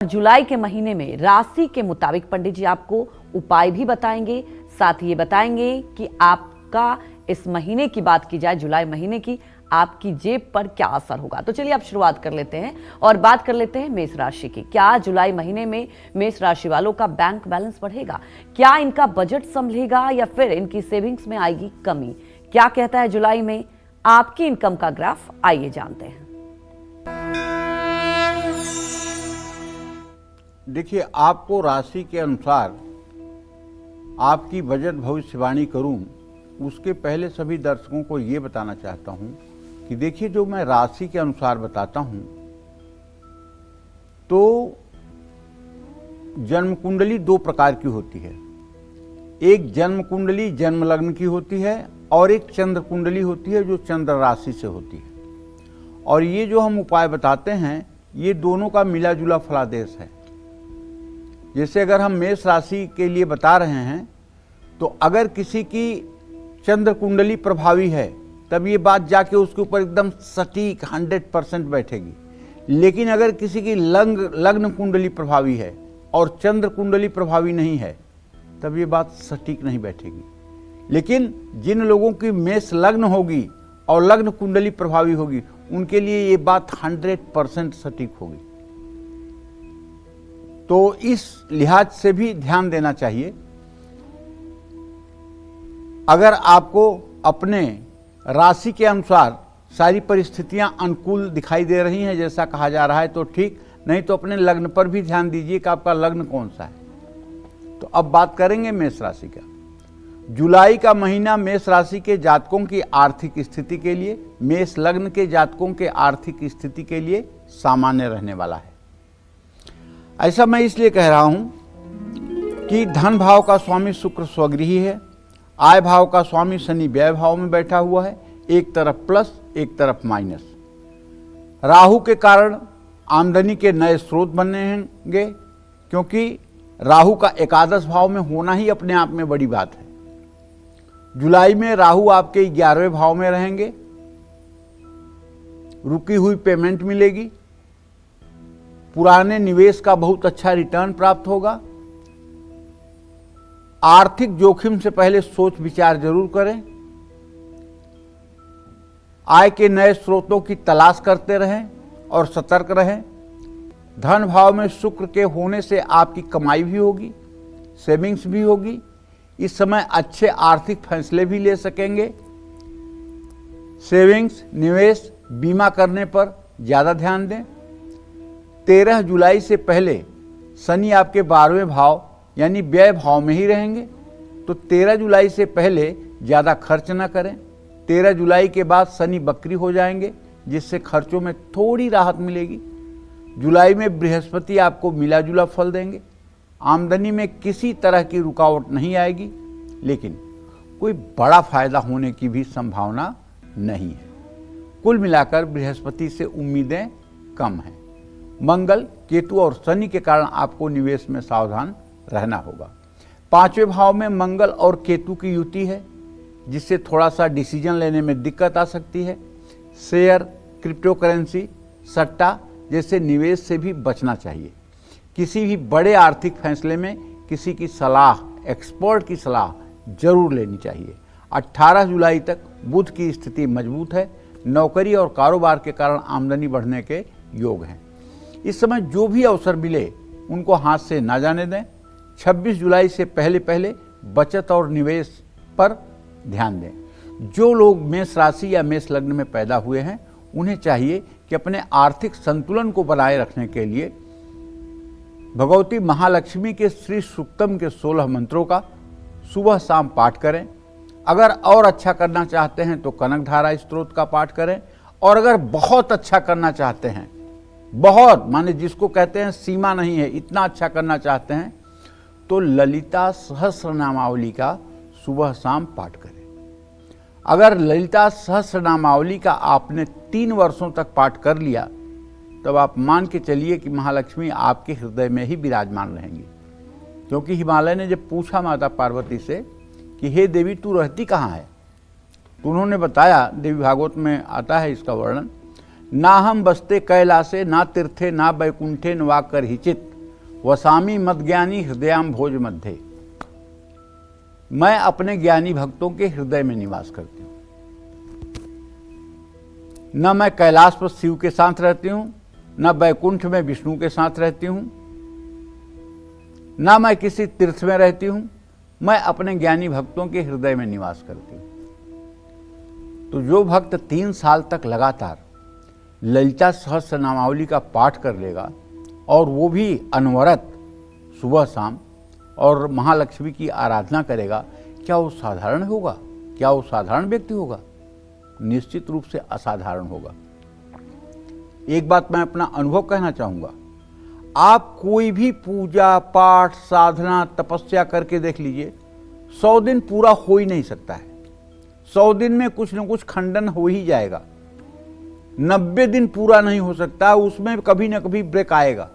जुलाई के महीने में राशि के मुताबिक पंडित जी आपको उपाय भी बताएंगे, साथ ही ये बताएंगे कि आपका इस महीने की बात की जाए, जुलाई महीने की, आपकी जेब पर क्या असर होगा। तो चलिए आप शुरुआत कर लेते हैं और बात कर लेते हैं मेष राशि की। क्या जुलाई महीने में मेष राशि वालों का बैंक बैलेंस बढ़ेगा? क्या इनका बजट संभलेगा या फिर इनकी सेविंग्स में आएगी कमी? क्या कहता है जुलाई में आपकी इनकम का ग्राफ? आइए जानते हैं। देखिए, आपको राशि के अनुसार आपकी बजट भविष्यवाणी करूं, उसके पहले सभी दर्शकों को ये बताना चाहता हूं कि देखिए, जो मैं राशि के अनुसार बताता हूं तो जन्म कुंडली दो प्रकार की होती है। एक जन्म कुंडली जन्म लग्न की होती है और एक चंद्र कुंडली होती है जो चंद्र राशि से होती है। और ये जो हम उपाय बताते हैं, ये दोनों का मिला जुला फलादेश है। जैसे अगर हम मेष राशि के लिए बता रहे हैं तो अगर किसी की चंद्र कुंडली प्रभावी है तब ये बात जाके उसके ऊपर एकदम सटीक 100% बैठेगी। लेकिन अगर किसी की लग्न कुंडली प्रभावी है और चंद्र कुंडली प्रभावी नहीं है तब ये बात सटीक नहीं बैठेगी। लेकिन जिन लोगों की मेष लग्न होगी और लग्न कुंडली प्रभावी होगी उनके लिए ये बात 100% सटीक होगी। तो इस लिहाज से भी ध्यान देना चाहिए। अगर आपको अपने राशि के अनुसार सारी परिस्थितियां अनुकूल दिखाई दे रही हैं जैसा कहा जा रहा है तो ठीक, नहीं तो अपने लग्न पर भी ध्यान दीजिए कि आपका लग्न कौन सा है। तो अब बात करेंगे मेष राशि का। जुलाई का महीना मेष राशि के जातकों की आर्थिक स्थिति के लिए, मेष लग्न के जातकों के आर्थिक स्थिति के लिए सामान्य रहने वाला है। ऐसा मैं इसलिए कह रहा हूं कि धन भाव का स्वामी शुक्र स्वगृही है, आय भाव का स्वामी शनि व्यय भाव में बैठा हुआ है, एक तरफ प्लस एक तरफ माइनस। राहु के कारण आमदनी के नए स्रोत बनेंगे, क्योंकि राहु का एकादश भाव में होना ही अपने आप में बड़ी बात है। जुलाई में राहु आपके 11वें भाव में रहेंगे, रुकी हुई पेमेंट मिलेगी, पुराने निवेश का बहुत अच्छा रिटर्न प्राप्त होगा। आर्थिक जोखिम से पहले सोच विचार जरूर करें। आय के नए स्रोतों की तलाश करते रहें और सतर्क रहें। धन भाव में शुक्र के होने से आपकी कमाई भी होगी, सेविंग्स भी होगी। इस समय अच्छे आर्थिक फैसले भी ले सकेंगे। सेविंग्स, निवेश, बीमा करने पर ज्यादा ध्यान दें। 13 जुलाई से पहले शनि आपके 12वें भाव यानी व्यय भाव में ही रहेंगे, तो 13 जुलाई से पहले ज़्यादा खर्च ना करें। 13 जुलाई के बाद शनि बकरी हो जाएंगे, जिससे खर्चों में थोड़ी राहत मिलेगी। जुलाई में बृहस्पति आपको मिला जुला फल देंगे। आमदनी में किसी तरह की रुकावट नहीं आएगी, लेकिन कोई बड़ा फायदा होने की भी संभावना नहीं है। कुल मिलाकर बृहस्पति से उम्मीदें कम हैं। मंगल, केतु और शनि के कारण आपको निवेश में सावधान रहना होगा। 5वें भाव में मंगल और केतु की युति है, जिससे थोड़ा सा डिसीजन लेने में दिक्कत आ सकती है। शेयर, क्रिप्टो करेंसी, सट्टा जैसे निवेश से भी बचना चाहिए। किसी भी बड़े आर्थिक फैसले में किसी की सलाह, एक्सपर्ट की सलाह जरूर लेनी चाहिए। 18 जुलाई तक बुध की स्थिति मजबूत है। नौकरी और कारोबार के कारण आमदनी बढ़ने के योग हैं। इस समय जो भी अवसर मिले उनको हाथ से ना जाने दें। 26 जुलाई से पहले पहले बचत और निवेश पर ध्यान दें। जो लोग मेष राशि या मेष लग्न में पैदा हुए हैं उन्हें चाहिए कि अपने आर्थिक संतुलन को बनाए रखने के लिए भगवती महालक्ष्मी के श्री सूक्तम के 16 मंत्रों का सुबह शाम पाठ करें। अगर और अच्छा करना चाहते हैं तो कनक धारा स्त्रोत का पाठ करें। और अगर बहुत अच्छा करना चाहते हैं, बहुत माने जिसको कहते हैं सीमा नहीं है, इतना अच्छा करना चाहते हैं, तो ललिता सहस्रनामावली का सुबह शाम पाठ करें। अगर ललिता सहस्रनामावली का आपने 3 वर्षों तक पाठ कर लिया तब आप मान के चलिए कि महालक्ष्मी आपके हृदय में ही विराजमान रहेंगी। क्योंकि हिमालय ने जब पूछा माता पार्वती से कि हे देवी तू रहती कहाँ है, तो उन्होंने बताया, देवी भागवत में आता है इसका वर्णन, ना हम बसते कैलासे ना तीर्थे ना बैकुंठे न वा कर हिचित वसामी मद्ज्ञानी हृदयाम भोज मध्य। मैं अपने ज्ञानी भक्तों के हृदय में निवास करती हूँ। न मैं कैलाश पर शिव के साथ रहती हूँ, न बैकुंठ में विष्णु के साथ रहती हूँ, न मैं किसी तीर्थ में रहती हूँ। मैं अपने ज्ञानी भक्तों के हृदय में निवास करती हूँ। तो जो भक्त 3 साल तक लगातार ललिता सहस्रनामावली का पाठ कर लेगा और वो भी अनवरत सुबह शाम और महालक्ष्मी की आराधना करेगा, क्या वो साधारण होगा? क्या वो साधारण व्यक्ति होगा? निश्चित रूप से असाधारण होगा। एक बात मैं अपना अनुभव कहना चाहूँगा, आप कोई भी पूजा पाठ साधना तपस्या करके देख लीजिए, 100 दिन पूरा हो ही नहीं सकता है। 100 दिन में कुछ न कुछ खंडन हो ही जाएगा। 90 दिन पूरा नहीं हो सकता, उसमें कभी न कभी ब्रेक आएगा।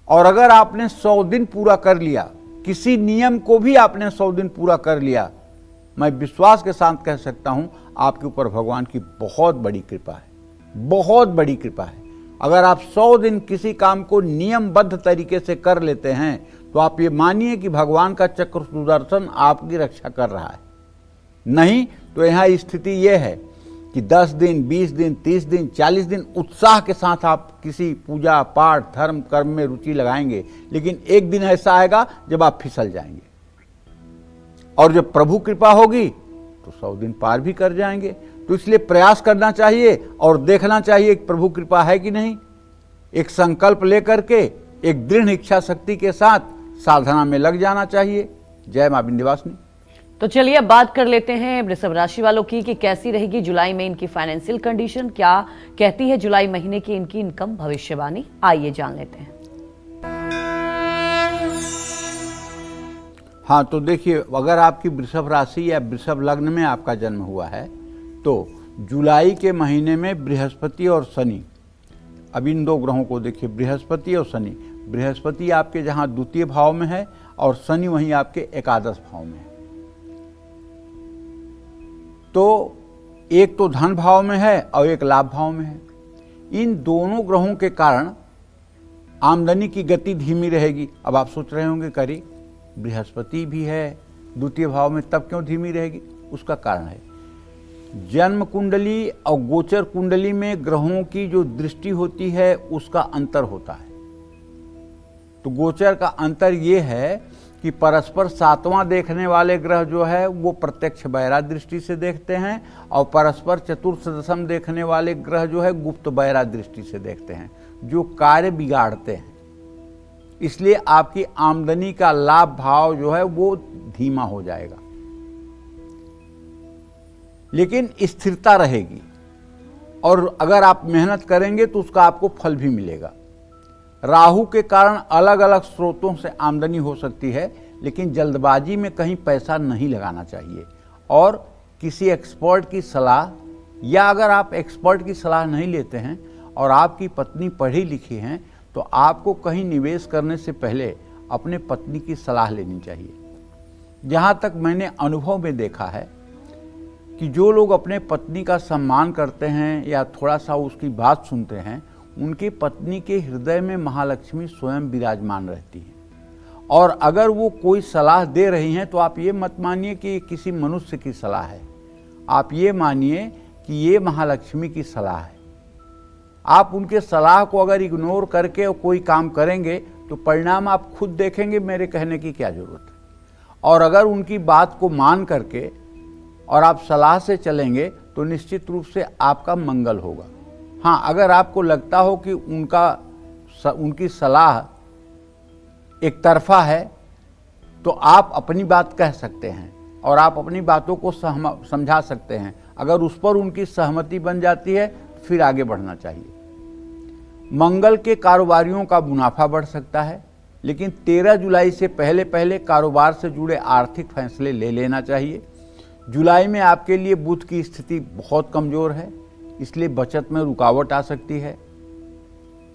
और अगर आपने 100 दिन पूरा कर लिया, किसी नियम को भी आपने 100 दिन पूरा कर लिया, मैं विश्वास के साथ कह सकता हूं आपके ऊपर भगवान की बहुत बड़ी कृपा है, बहुत बड़ी कृपा है। अगर आप 100 दिन किसी काम को नियमबद्ध तरीके से कर लेते हैं तो आप ये मानिए कि भगवान का चक्र सुदर्शन आपकी रक्षा कर रहा है। नहीं तो यहाँ स्थिति यह है कि 10 दिन 20 दिन 30 दिन 40 दिन उत्साह के साथ आप किसी पूजा पाठ धर्म कर्म में रुचि लगाएंगे, लेकिन एक दिन ऐसा आएगा जब आप फिसल जाएंगे। और जब प्रभु कृपा होगी तो 100 दिन पार भी कर जाएंगे। तो इसलिए प्रयास करना चाहिए और देखना चाहिए कि प्रभु कृपा है कि नहीं। एक संकल्प लेकर के एक दृढ़ इच्छा शक्ति के साथ साधना में लग जाना चाहिए। जय मां विंध्यवासिनी। तो चलिए अब बात कर लेते हैं वृषभ राशि वालों की कि कैसी रहेगी जुलाई में इनकी फाइनेंशियल कंडीशन, क्या कहती है जुलाई महीने की इनकी इनकम भविष्यवाणी। आइए जान लेते हैं। हाँ, तो देखिए, अगर आपकी वृषभ राशि या वृषभ लग्न में आपका जन्म हुआ है तो जुलाई के महीने में बृहस्पति और शनि, अब इन 2 ग्रहों को देखिए, बृहस्पति और शनि। बृहस्पति आपके जहाँ द्वितीय भाव में है और शनि वहीं आपके एकादश भाव में है। तो एक तो धन भाव में है और एक लाभ भाव में है। इन दोनों ग्रहों के कारण आमदनी की गति धीमी रहेगी। अब आप सोच रहे होंगे करी बृहस्पति भी है द्वितीय भाव में, तब क्यों धीमी रहेगी? उसका कारण है जन्म कुंडली और गोचर कुंडली में ग्रहों की जो दृष्टि होती है उसका अंतर होता है। तो गोचर का अंतर ये है कि परस्पर 7वां देखने वाले ग्रह जो है वो प्रत्यक्ष बहिरा दृष्टि से देखते हैं और परस्पर चतुर्थ दशम देखने वाले ग्रह जो है गुप्त बहिरा दृष्टि से देखते हैं, जो कार्य बिगाड़ते हैं। इसलिए आपकी आमदनी का लाभ भाव जो है वो धीमा हो जाएगा, लेकिन स्थिरता रहेगी और अगर आप मेहनत करेंगे तो उसका आपको फल भी मिलेगा। राहु के कारण अलग अलग स्रोतों से आमदनी हो सकती है, लेकिन जल्दबाजी में कहीं पैसा नहीं लगाना चाहिए और किसी एक्सपर्ट की सलाह, या अगर आप एक्सपर्ट की सलाह नहीं लेते हैं और आपकी पत्नी पढ़ी लिखी हैं तो आपको कहीं निवेश करने से पहले अपने पत्नी की सलाह लेनी चाहिए। जहाँ तक मैंने अनुभव में देखा है कि जो लोग अपने पत्नी का सम्मान करते हैं या थोड़ा सा उसकी बात सुनते हैं, उनकी पत्नी के हृदय में महालक्ष्मी स्वयं विराजमान रहती है। और अगर वो कोई सलाह दे रही हैं तो आप ये मत मानिए कि किसी मनुष्य की सलाह है, आप ये मानिए कि ये महालक्ष्मी की सलाह है। आप उनके सलाह को अगर इग्नोर करके कोई काम करेंगे तो परिणाम आप खुद देखेंगे, मेरे कहने की क्या जरूरत है। और अगर उनकी बात को मान करके और आप सलाह से चलेंगे तो निश्चित रूप से आपका मंगल होगा। हाँ, अगर आपको लगता हो कि उनकी सलाह एक तरफा है तो आप अपनी बात कह सकते हैं और आप अपनी बातों को समझा सकते हैं। अगर उस पर उनकी सहमति बन जाती है तो फिर आगे बढ़ना चाहिए। मंगल के कारोबारियों का मुनाफा बढ़ सकता है, लेकिन 13 जुलाई से पहले पहले कारोबार से जुड़े आर्थिक फैसले ले लेना चाहिए। जुलाई में आपके लिए बुध की स्थिति बहुत कमज़ोर है, इसलिए बचत में रुकावट आ सकती है,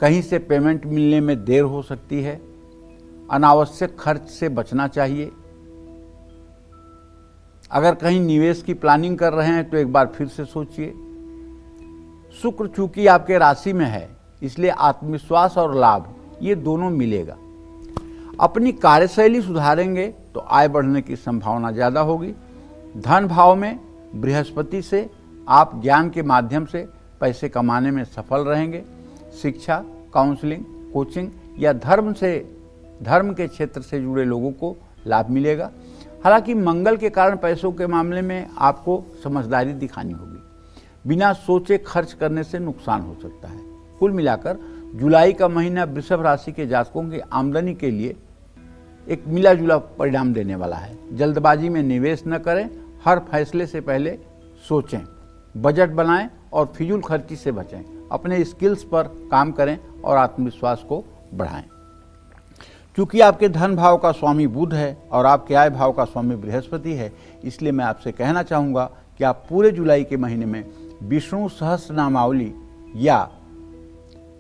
कहीं से पेमेंट मिलने में देर हो सकती है, अनावश्यक खर्च से बचना चाहिए। अगर कहीं निवेश की प्लानिंग कर रहे हैं तो एक बार फिर से सोचिए। शुक्र चूंकि आपके राशि में है, इसलिए आत्मविश्वास और लाभ ये दोनों मिलेगा। अपनी कार्यशैली सुधारेंगे तो आय बढ़ने की संभावना ज़्यादा होगी। धन भाव में बृहस्पति से आप ज्ञान के माध्यम से पैसे कमाने में सफल रहेंगे। शिक्षा, काउंसलिंग, कोचिंग या धर्म के क्षेत्र से जुड़े लोगों को लाभ मिलेगा। हालांकि मंगल के कारण पैसों के मामले में आपको समझदारी दिखानी होगी। बिना सोचे खर्च करने से नुकसान हो सकता है। कुल मिलाकर जुलाई का महीना वृषभ राशि के जातकों की आमदनी के लिए एक मिला जुला परिणाम देने वाला है। जल्दबाजी में निवेश न करें, हर फैसले से पहले सोचें, बजट बनाएं और फिजूल खर्ची से बचें। अपने स्किल्स पर काम करें और आत्मविश्वास को बढ़ाएं। क्योंकि आपके धन भाव का स्वामी बुध है और आपके आय भाव का स्वामी बृहस्पति है, इसलिए मैं आपसे कहना चाहूँगा कि आप पूरे जुलाई के महीने में विष्णु सहस्रनामावली या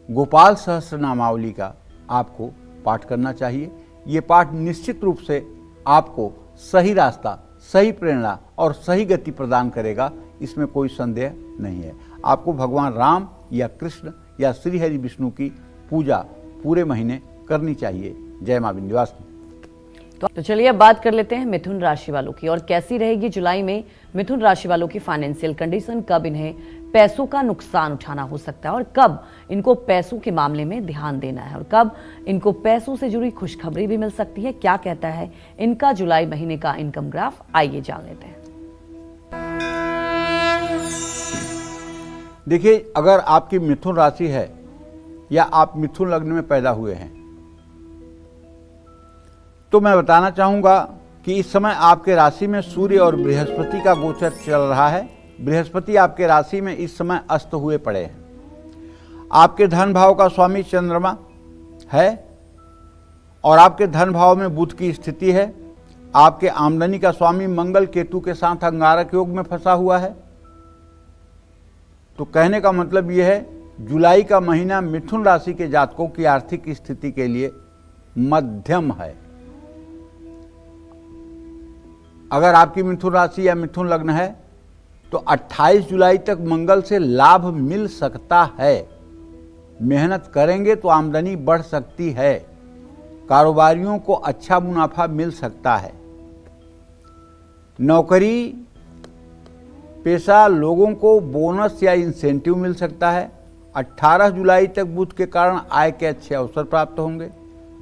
गोपाल सहस्रनामावली का आपको पाठ करना चाहिए। ये पाठ निश्चित रूप से आपको सही रास्ता, सही प्रेरणा और सही गति प्रदान करेगा, इसमें कोई संदेह नहीं है। आपको भगवान राम या कृष्ण या श्री हरि विष्णु की पूजा पूरे महीने करनी चाहिए। जय मां विंध्यवासिनी। तो चलिए अब बात कर लेते हैं मिथुन राशि वालों की, और कैसी रहेगी जुलाई में मिथुन राशि वालों की फाइनेंशियल कंडीशन, कब इन्हें पैसों का नुकसान उठाना हो सकता है और कब इनको पैसों के मामले में ध्यान देना है और कब इनको पैसों से जुड़ी खुशखबरी भी मिल सकती है। क्या कहता है इनका जुलाई महीने का इनकम ग्राफ, आइए जान लेते हैं। देखिए, अगर आपकी मिथुन राशि है या आप मिथुन लग्न में पैदा हुए हैं तो मैं बताना चाहूँगा कि इस समय आपके राशि में सूर्य और बृहस्पति का गोचर चल रहा है। बृहस्पति आपके राशि में इस समय अस्त हुए पड़े हैं। आपके धन भाव का स्वामी चंद्रमा है और आपके धन भाव में बुध की स्थिति है। आपके आमदनी का स्वामी मंगल केतु के साथ अंगारक योग में फंसा हुआ है। तो कहने का मतलब यह है, जुलाई का महीना मिथुन राशि के जातकों की आर्थिक स्थिति के लिए मध्यम है। अगर आपकी मिथुन राशि या मिथुन लग्न है तो 28 जुलाई तक मंगल से लाभ मिल सकता है। मेहनत करेंगे तो आमदनी बढ़ सकती है। कारोबारियों को अच्छा मुनाफा मिल सकता है। नौकरी पेशा लोगों को बोनस या इंसेंटिव मिल सकता है। 18 जुलाई तक बुध के कारण आय के अच्छे अवसर प्राप्त होंगे।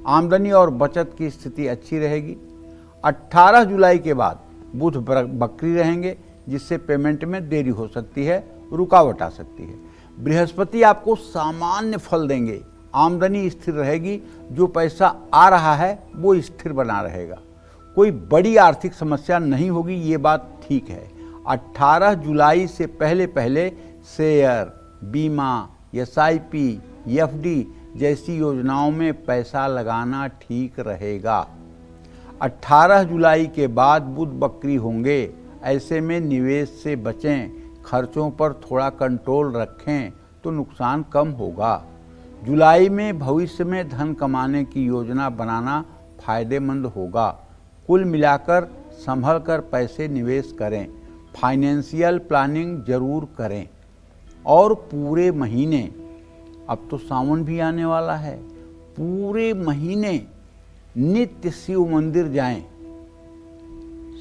आमदनी और बचत की स्थिति अच्छी रहेगी। 18 जुलाई के बाद बुध बकरी रहेंगे, जिससे पेमेंट में देरी हो सकती है, रुकावट आ सकती है। बृहस्पति आपको सामान्य फल देंगे। आमदनी स्थिर रहेगी। जो पैसा आ रहा है वो स्थिर बना रहेगा। कोई बड़ी आर्थिक समस्या नहीं होगी, ये बात ठीक है। 18 जुलाई से पहले पहले शेयर, बीमा, SIP, FD जैसी योजनाओं में पैसा लगाना ठीक रहेगा। 18 जुलाई के बाद बुध बकरी होंगे। ऐसे में निवेश से बचें, खर्चों पर थोड़ा कंट्रोल रखें तो नुकसान कम होगा। जुलाई में भविष्य में धन कमाने की योजना बनाना फायदेमंद होगा। कुल मिलाकर संभल कर पैसे निवेश करें। फाइनेंशियल प्लानिंग जरूर करें। और पूरे महीने, अब तो सावन भी आने वाला है, पूरे महीने नित्य शिव मंदिर जाएं।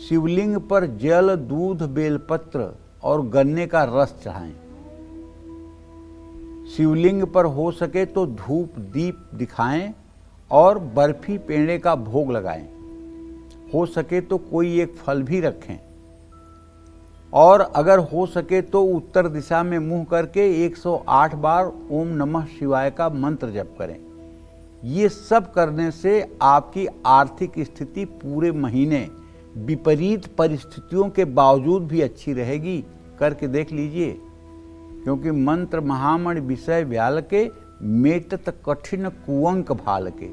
शिवलिंग पर जल, दूध, बेलपत्र और गन्ने का रस चढ़ाएं। शिवलिंग पर हो सके तो धूप दीप दिखाएं और बर्फी पेड़े का भोग लगाएं। हो सके तो कोई एक फल भी रखें और अगर हो सके तो उत्तर दिशा में मुंह करके 108 बार ओम नमः शिवाय का मंत्र जप करें। ये सब करने से आपकी आर्थिक स्थिति पूरे महीने विपरीत परिस्थितियों के बावजूद भी अच्छी रहेगी। करके देख लीजिए, क्योंकि मंत्र महामणि विषय व्याल के, मेटत कठिन कुअंक भाल के।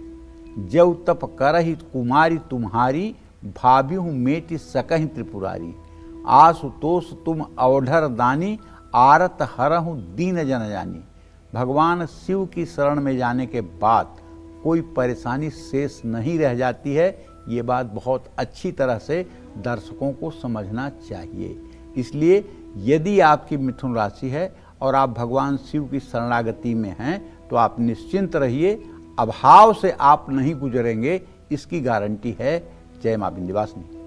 जव तप करहि कुमारी तुम्हारी, भाभ्यु मेटि सकहि त्रिपुरारी। आशुतोष तुम अवढर दानी, आरत हरहु दीन जन जानी। भगवान शिव की शरण में जाने के बाद कोई परेशानी शेष नहीं रह जाती है। ये बात बहुत अच्छी तरह से दर्शकों को समझना चाहिए। इसलिए यदि आपकी मिथुन राशि है और आप भगवान शिव की शरणागति में हैं तो आप निश्चिंत रहिए। अभाव से आप नहीं गुजरेंगे, इसकी गारंटी है। जय मां विंध्यवासिनी।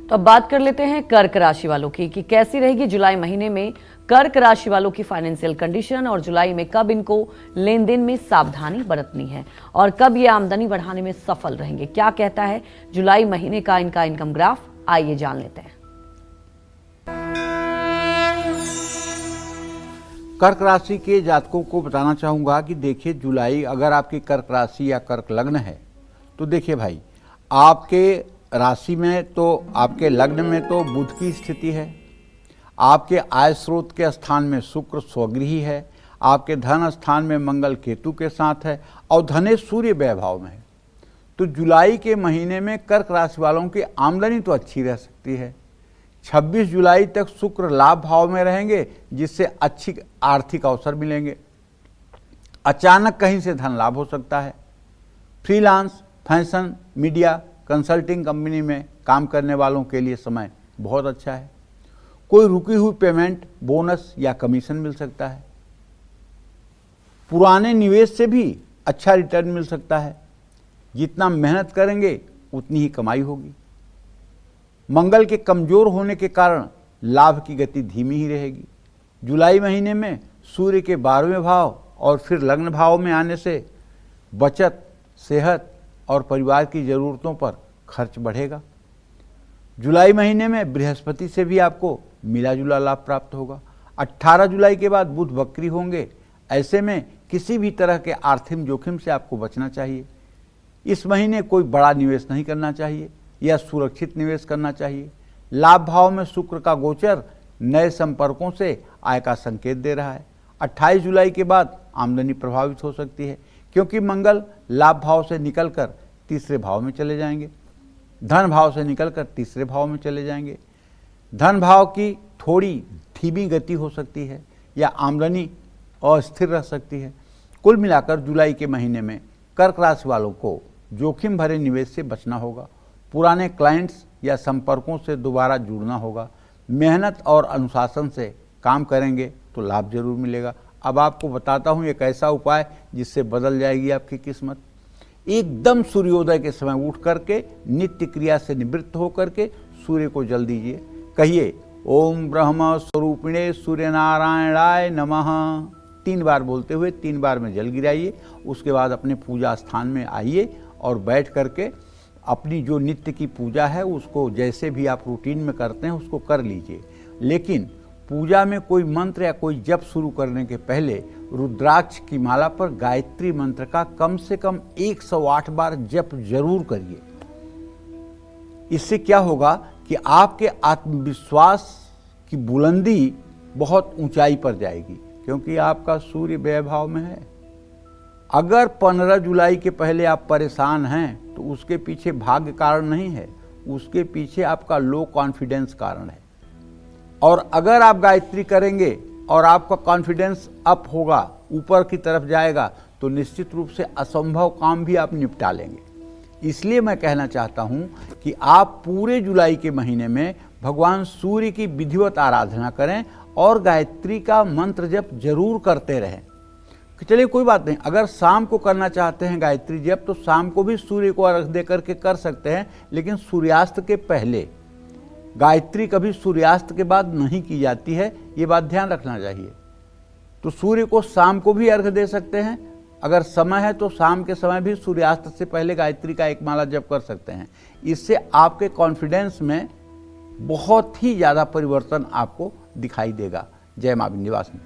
तो अब बात कर लेते हैं कर्क राशि वालों की कि कैसी रहेगी जुलाई महीने में कर्क राशि वालों की फाइनेंशियल कंडीशन, और जुलाई में कब इनको लेन देन में सावधानी बरतनी है और कब ये आमदनी बढ़ाने में सफल रहेंगे। क्या कहता है जुलाई महीने का इनका इनकम ग्राफ, आइए जान लेते हैं। कर्क राशि के जातकों को बताना चाहूंगा कि देखिए, जुलाई अगर आपकी कर्क राशि या कर्क लग्न है तो देखिए भाई, आपके राशि में तो आपके लग्न में तो बुध की स्थिति है, आपके आय स्रोत के स्थान में शुक्र स्वगृही है, आपके धन स्थान में मंगल केतु के साथ है और धनेश सूर्य वैभाव में है। तो जुलाई के महीने में कर्क राशि वालों की आमदनी तो अच्छी रह सकती है। 26 जुलाई तक शुक्र लाभ भाव में रहेंगे, जिससे अच्छी आर्थिक अवसर मिलेंगे। अचानक कहीं से धन लाभ हो सकता है। Freelance, fashion, media, consulting company में काम करने वालों के लिए समय बहुत अच्छा है। कोई रुकी हुई पेमेंट, बोनस या कमीशन मिल सकता है। पुराने निवेश से भी अच्छा रिटर्न मिल सकता है। जितना मेहनत करेंगे उतनी ही कमाई होगी। मंगल के कमजोर होने के कारण लाभ की गति धीमी ही रहेगी। जुलाई महीने में सूर्य के 12वें भाव और फिर लग्न भाव में आने से बचत, सेहत और परिवार की ज़रूरतों पर खर्च बढ़ेगा। जुलाई महीने में बृहस्पति से भी आपको मिला जुला लाभ प्राप्त होगा। 18 जुलाई के बाद बुध वक्री होंगे। ऐसे में किसी भी तरह के आर्थिक जोखिम से आपको बचना चाहिए। इस महीने कोई बड़ा निवेश नहीं करना चाहिए या सुरक्षित निवेश करना चाहिए। लाभ भाव में शुक्र का गोचर नए संपर्कों से आय का संकेत दे रहा है। 28 जुलाई के बाद आमदनी प्रभावित हो सकती है, क्योंकि मंगल लाभ भाव से निकलकर तीसरे भाव में चले जाएंगे, धन भाव से निकलकर तीसरे भाव में चले जाएंगे। धन भाव की थोड़ी धीमी गति हो सकती है या आमदनी अस्थिर रह सकती है। कुल मिलाकर जुलाई के महीने में कर्क राशि वालों को जोखिम भरे निवेश से बचना होगा। पुराने क्लाइंट्स या संपर्कों से दोबारा जुड़ना होगा। मेहनत और अनुशासन से काम करेंगे तो लाभ जरूर मिलेगा। अब आपको बताता हूँ एक ऐसा उपाय जिससे बदल जाएगी आपकी किस्मत। एकदम सूर्योदय के समय उठ करके नित्य क्रिया से निवृत्त होकर के सूर्य को जल दीजिए। कहिए ओम ब्रह्म स्वरूपिणे सूर्य नारायणाय नमः 3 बार बोलते हुए 3 बार में जल गिराइए। उसके बाद अपने पूजा स्थान में आइए और बैठ करके अपनी जो नित्य की पूजा है उसको जैसे भी आप रूटीन में करते हैं उसको कर लीजिए। लेकिन पूजा में कोई मंत्र या कोई जप शुरू करने के पहले रुद्राक्ष की माला पर गायत्री मंत्र का कम से कम 108 बार जप जरूर करिए। इससे क्या होगा कि आपके आत्मविश्वास की बुलंदी बहुत ऊंचाई पर जाएगी, क्योंकि आपका सूर्य वैभाव में है। अगर 15 जुलाई के पहले आप परेशान हैं तो उसके पीछे भाग्य कारण नहीं है, उसके पीछे आपका लो कॉन्फिडेंस कारण है। और अगर आप गायत्री करेंगे और आपका कॉन्फिडेंस अप होगा, ऊपर की तरफ जाएगा, तो निश्चित रूप से असंभव काम भी आप निपटा लेंगे। इसलिए मैं कहना चाहता हूं कि आप पूरे जुलाई के महीने में भगवान सूर्य की विधिवत आराधना करें और गायत्री का मंत्र जप जरूर करते रहें। चलिए कोई बात नहीं, अगर शाम को करना चाहते हैं गायत्री जप तो शाम को भी सूर्य को अर्घ दे करके कर सकते हैं, लेकिन सूर्यास्त के पहले। गायत्री कभी सूर्यास्त के बाद नहीं की जाती है, ये बात ध्यान रखना चाहिए। तो सूर्य को शाम को भी अर्घ दे सकते हैं, अगर समय है तो शाम के समय भी सूर्यास्त से पहले गायत्री का एक माला जप कर सकते हैं। इससे आपके कॉन्फिडेंस में बहुत ही ज़्यादा परिवर्तन आपको दिखाई देगा। जय मां विंध्यवासिनी।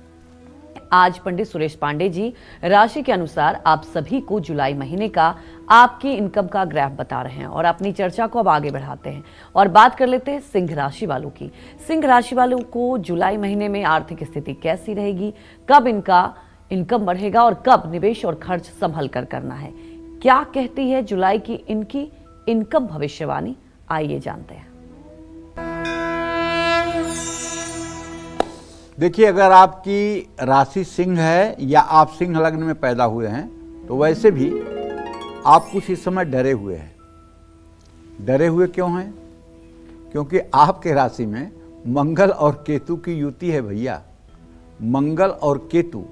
आज पंडित सुरेश पांडे जी राशि के अनुसार आप सभी को जुलाई महीने का आपकी इनकम का ग्राफ बता रहे हैं और अपनी चर्चा को अब आगे बढ़ाते हैं और बात कर लेते हैं सिंह राशि वालों की। सिंह राशि वालों को जुलाई महीने में आर्थिक स्थिति कैसी रहेगी, कब इनका इनकम बढ़ेगा और कब निवेश और खर्च संभल कर करना है, क्या कहती है जुलाई की इनकी इनकम भविष्यवाणी, आइए जानते हैं। देखिए, अगर आपकी राशि सिंह है या आप सिंह लग्न में पैदा हुए हैं तो वैसे भी आप कुछ इस समय डरे हुए हैं। डरे हुए क्यों हैं? क्योंकि आपके राशि में मंगल और केतु की युति है भैया। मंगल और केतु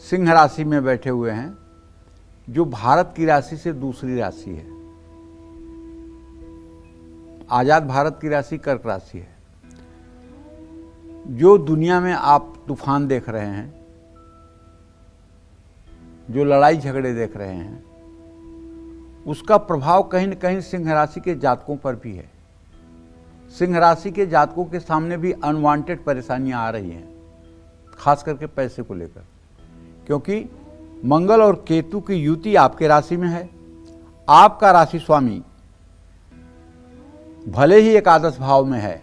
सिंह राशि में बैठे हुए हैं, जो भारत की राशि से दूसरी राशि है। आजाद भारत की राशि कर्क राशि है। जो दुनिया में आप तूफान देख रहे हैं, जो लड़ाई झगड़े देख रहे हैं, उसका प्रभाव कहीं न कहीं सिंह राशि के जातकों पर भी है। सिंह राशि के जातकों के सामने भी अनवांटेड परेशानियां आ रही हैं, खास करके पैसे को लेकर, क्योंकि मंगल और केतु की युति आपके राशि में है। आपका राशि स्वामी भले ही एकादश भाव में है,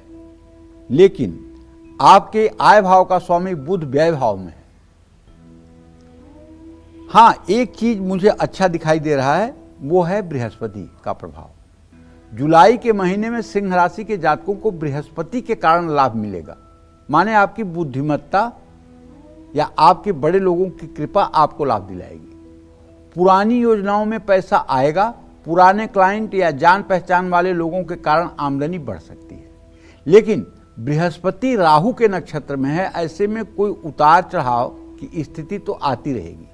लेकिन आपके आय भाव का स्वामी बुध व्यय भाव में है। हाँ, एक चीज मुझे अच्छा दिखाई दे रहा है, वो है बृहस्पति का प्रभाव। जुलाई के महीने में सिंह राशि के जातकों को बृहस्पति के कारण लाभ मिलेगा। माने आपकी बुद्धिमत्ता या आपके बड़े लोगों की कृपा आपको लाभ दिलाएगी। पुरानी योजनाओं में पैसा आएगा। पुराने क्लाइंट या जान पहचान वाले लोगों के कारण आमदनी बढ़ सकती है। लेकिन बृहस्पति राहु के नक्षत्र में है, ऐसे में कोई उतार चढ़ाव की स्थिति तो आती रहेगी।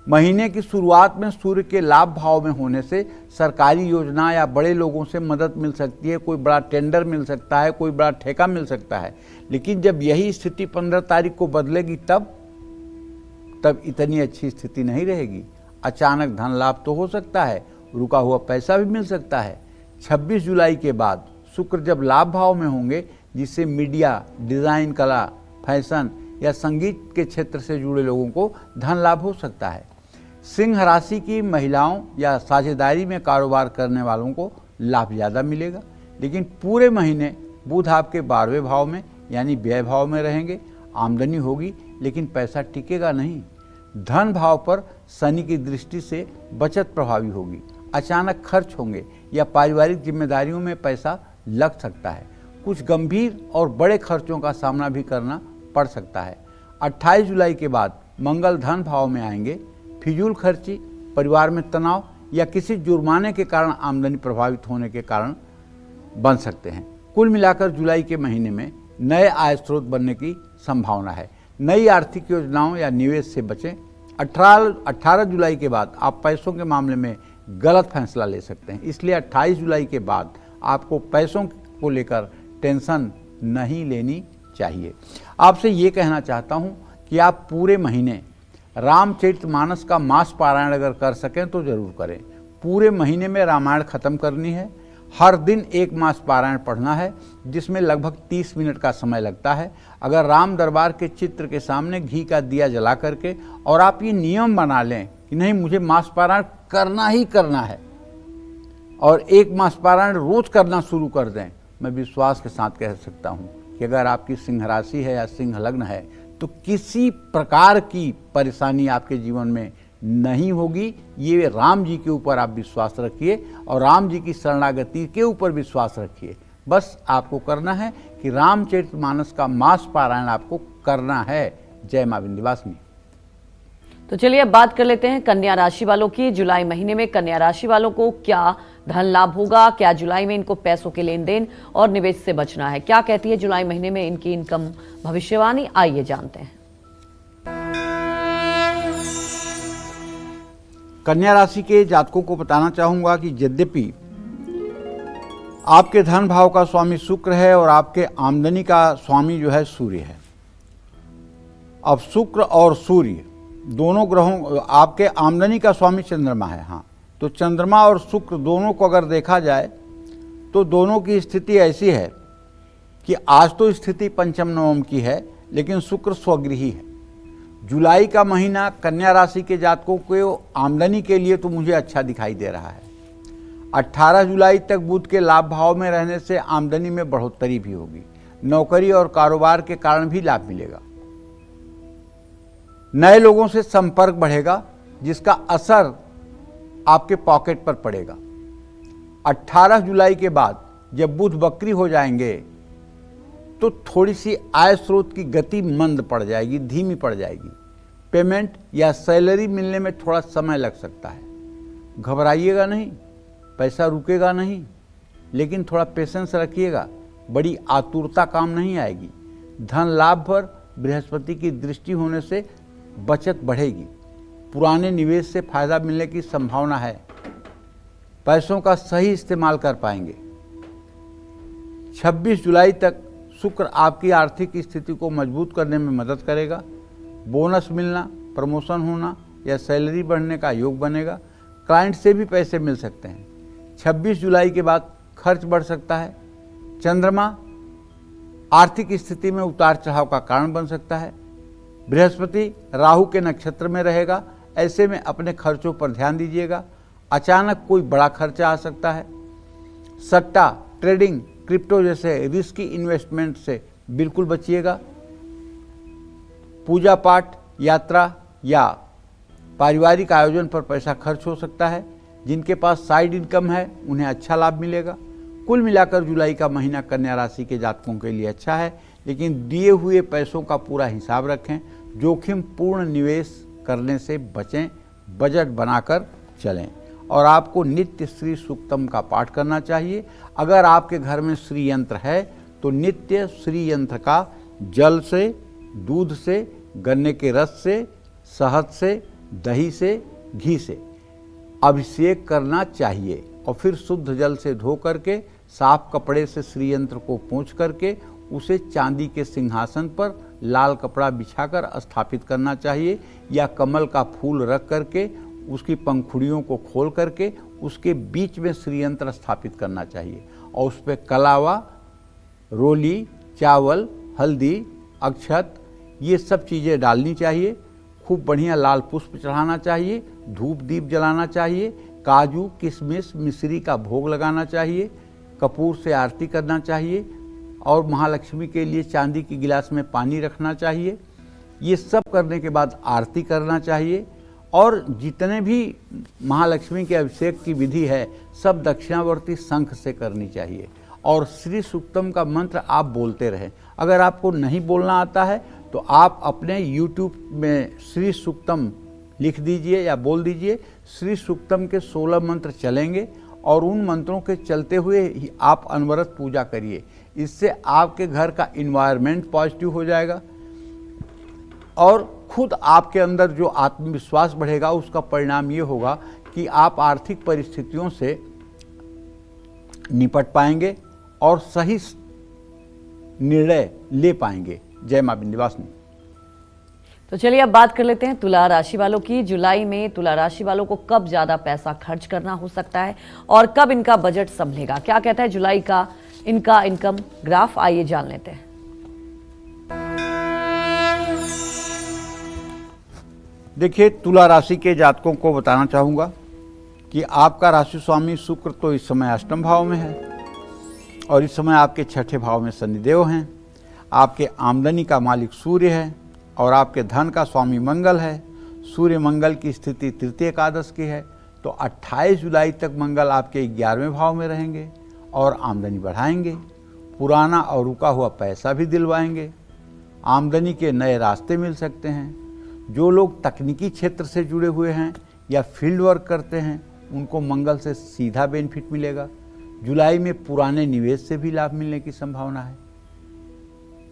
महीने की शुरुआत में सूर्य के लाभ भाव में होने से सरकारी योजना या बड़े लोगों से मदद मिल सकती है, कोई बड़ा टेंडर मिल सकता है, कोई बड़ा ठेका मिल सकता है। लेकिन जब यही स्थिति 15 तारीख को बदलेगी तब इतनी अच्छी स्थिति नहीं रहेगी। अचानक धन लाभ तो हो सकता है, रुका हुआ पैसा भी मिल सकता है। 26 जुलाई के बाद शुक्र जब लाभ भाव में होंगे, जिससे मीडिया, डिज़ाइन कला, फैशन या संगीत के क्षेत्र से जुड़े लोगों को धन लाभ हो सकता है। सिंह राशि की महिलाओं या साझेदारी में कारोबार करने वालों को लाभ ज़्यादा मिलेगा। लेकिन पूरे महीने बुध आपके 12वें भाव में यानी व्यय भाव में रहेंगे। आमदनी होगी, लेकिन पैसा टिकेगा नहीं। धन भाव पर शनि की दृष्टि से बचत प्रभावी होगी। अचानक खर्च होंगे या पारिवारिक जिम्मेदारियों में पैसा लग सकता है। कुछ गंभीर और बड़े खर्चों का सामना भी करना पड़ सकता है। 28 जुलाई के बाद मंगल धन भाव में आएंगे। फिजूल खर्ची, परिवार में तनाव या किसी जुर्माने के कारण आमदनी प्रभावित होने के कारण बन सकते हैं। कुल मिलाकर जुलाई के महीने में नए आय स्रोत बनने की संभावना है। नई आर्थिक योजनाओं या निवेश से बचें। 18 जुलाई के बाद आप पैसों के मामले में गलत फैसला ले सकते हैं, इसलिए 28 जुलाई के बाद आपको पैसों को लेकर टेंशन नहीं लेनी चाहिए। आपसे ये कहना चाहता हूँ कि आप पूरे महीने रामचरितमानस का मास पारायण अगर कर सकें तो जरूर करें। पूरे महीने में रामायण खत्म करनी है। हर दिन एक मास पारायण पढ़ना है, जिसमें लगभग 30 मिनट का समय लगता है। अगर राम दरबार के चित्र के सामने घी का दिया जला करके और आप ये नियम बना लें कि नहीं, मुझे मास पारायण करना ही करना है, और एक मास पारायण रोज करना शुरू कर दें, मैं विश्वास के साथ कह सकता हूँ कि अगर आपकी सिंह राशि है या सिंह लग्न है तो किसी प्रकार की परेशानी आपके जीवन में नहीं होगी। ये राम जी के ऊपर आप विश्वास रखिए और राम जी की शरणागति के ऊपर विश्वास रखिए। बस आपको करना है कि रामचरितमानस का मास पारायण आपको करना है। जय मां विंध्यवासिनी। तो चलिए अब बात कर लेते हैं कन्या राशि वालों की। जुलाई महीने में कन्या राशि वालों को क्या धन लाभ होगा? क्या जुलाई में इनको पैसों के लेन देन और निवेश से बचना है? क्या कहती है जुलाई महीने में इनकी इनकम भविष्यवाणी? आइए जानते हैं। कन्या राशि के जातकों को बताना चाहूंगा कि यद्यपि आपके धन भाव का स्वामी शुक्र है और आपके आमदनी का स्वामी जो है सूर्य है। अब शुक्र और सूर्य दोनों ग्रहों, आपके आमदनी का स्वामी चंद्रमा है। हाँ, तो चंद्रमा और शुक्र दोनों को अगर देखा जाए तो दोनों की स्थिति ऐसी है कि आज तो स्थिति पंचम नवम की है, लेकिन शुक्र स्वगृही है। जुलाई का महीना कन्या राशि के जातकों को आमदनी के लिए तो मुझे अच्छा दिखाई दे रहा है। 18 जुलाई तक बुध के लाभ भाव में रहने से आमदनी में बढ़ोतरी भी होगी। नौकरी और कारोबार के कारण भी लाभ मिलेगा। नए लोगों से संपर्क बढ़ेगा, जिसका असर आपके पॉकेट पर पड़ेगा। 18 जुलाई के बाद जब बुध वक्री हो जाएंगे तो थोड़ी सी आय स्रोत की गति मंद पड़ जाएगी, धीमी पड़ जाएगी। पेमेंट या सैलरी मिलने में थोड़ा समय लग सकता है। घबराइएगा नहीं, पैसा रुकेगा नहीं, लेकिन थोड़ा पेशेंस रखिएगा। बड़ी आतुरता काम नहीं आएगी। धन लाभ पर बृहस्पति की दृष्टि होने से बचत बढ़ेगी, पुराने निवेश से फायदा मिलने की संभावना है, पैसों का सही इस्तेमाल कर पाएंगे। 26 जुलाई तक शुक्र आपकी आर्थिक स्थिति को मजबूत करने में मदद करेगा। बोनस मिलना, प्रमोशन होना या सैलरी बढ़ने का योग बनेगा। क्लाइंट से भी पैसे मिल सकते हैं। 26 जुलाई के बाद खर्च बढ़ सकता है। चंद्रमा आर्थिक स्थिति में उतार चढ़ाव का कारण बन सकता है। बृहस्पति राहु के नक्षत्र में रहेगा, ऐसे में अपने खर्चों पर ध्यान दीजिएगा। अचानक कोई बड़ा खर्चा आ सकता है। सट्टा, ट्रेडिंग, क्रिप्टो जैसे रिस्की इन्वेस्टमेंट से बिल्कुल बचिएगा। पूजा पाठ, यात्रा या पारिवारिक आयोजन पर पैसा खर्च हो सकता है। जिनके पास साइड इनकम है उन्हें अच्छा लाभ मिलेगा। कुल मिलाकर जुलाई का महीना कन्या राशि के जातकों के लिए अच्छा है, लेकिन दिए हुए पैसों का पूरा हिसाब रखें। जोखिम पूर्ण निवेश करने से बचें, बजट बनाकर चलें। और आपको नित्य श्री सूक्तम का पाठ करना चाहिए। अगर आपके घर में श्री यंत्र है तो नित्य श्री यंत्र का जल से, दूध से, गन्ने के रस से, शहद से, दही से, घी से अभिषेक करना चाहिए और फिर शुद्ध जल से धो करके साफ कपड़े से श्री यंत्र को पोंछ करके उसे चांदी के सिंहासन पर लाल कपड़ा बिछाकर स्थापित करना चाहिए, या कमल का फूल रख करके उसकी पंखुड़ियों को खोल करके उसके बीच में श्री यंत्र स्थापित करना चाहिए और उस पर कलावा, रोली, चावल, हल्दी, अक्षत ये सब चीज़ें डालनी चाहिए। खूब बढ़िया लाल पुष्प चढ़ाना चाहिए, धूप दीप जलाना चाहिए, काजू, किशमिश, मिश्री का भोग लगाना चाहिए, कपूर से आरती करना चाहिए और महालक्ष्मी के लिए चांदी की गिलास में पानी रखना चाहिए। ये सब करने के बाद आरती करना चाहिए और जितने भी महालक्ष्मी के अभिषेक की विधि है सब दक्षिणावर्ती शंख से करनी चाहिए और श्री सूक्तम का मंत्र आप बोलते रहें। अगर आपको नहीं बोलना आता है तो आप अपने YouTube में श्री सूक्तम लिख दीजिए या बोल दीजिए। श्री सूक्तम के 16 मंत्र चलेंगे और उन मंत्रों के चलते हुए ही आप अनवरत पूजा करिए। इससे आपके घर का इन्वायरमेंट पॉजिटिव हो जाएगा और खुद आपके अंदर जो आत्मविश्वास बढ़ेगा उसका परिणाम ये होगा कि आप आर्थिक परिस्थितियों से निपट पाएंगे और सही निर्णय ले पाएंगे। जय मां विंध्यवासिनी। तो चलिए अब बात कर लेते हैं तुला राशि वालों की। जुलाई में तुला राशि वालों को कब ज्यादा पैसा खर्च करना हो सकता है और कब इनका बजट संभलेगा, क्या कहता है जुलाई का इनका इनकम ग्राफ, आइए जान लेते हैं। देखिए, तुला राशि के जातकों को बताना चाहूंगा कि आपका राशि स्वामी शुक्र तो इस समय अष्टम भाव में है और इस समय आपके छठे भाव में शनिदेव हैं। आपके आमदनी का मालिक सूर्य है और आपके धन का स्वामी मंगल है। सूर्य मंगल की स्थिति तृतीय एकादश की है, तो 28 जुलाई तक मंगल आपके 11वें भाव में रहेंगे और आमदनी बढ़ाएंगे। पुराना और रुका हुआ पैसा भी दिलवाएंगे। आमदनी के नए रास्ते मिल सकते हैं। जो लोग तकनीकी क्षेत्र से जुड़े हुए हैं या फील्ड वर्क करते हैं उनको मंगल से सीधा बेनिफिट मिलेगा। जुलाई में पुराने निवेश से भी लाभ मिलने की संभावना है।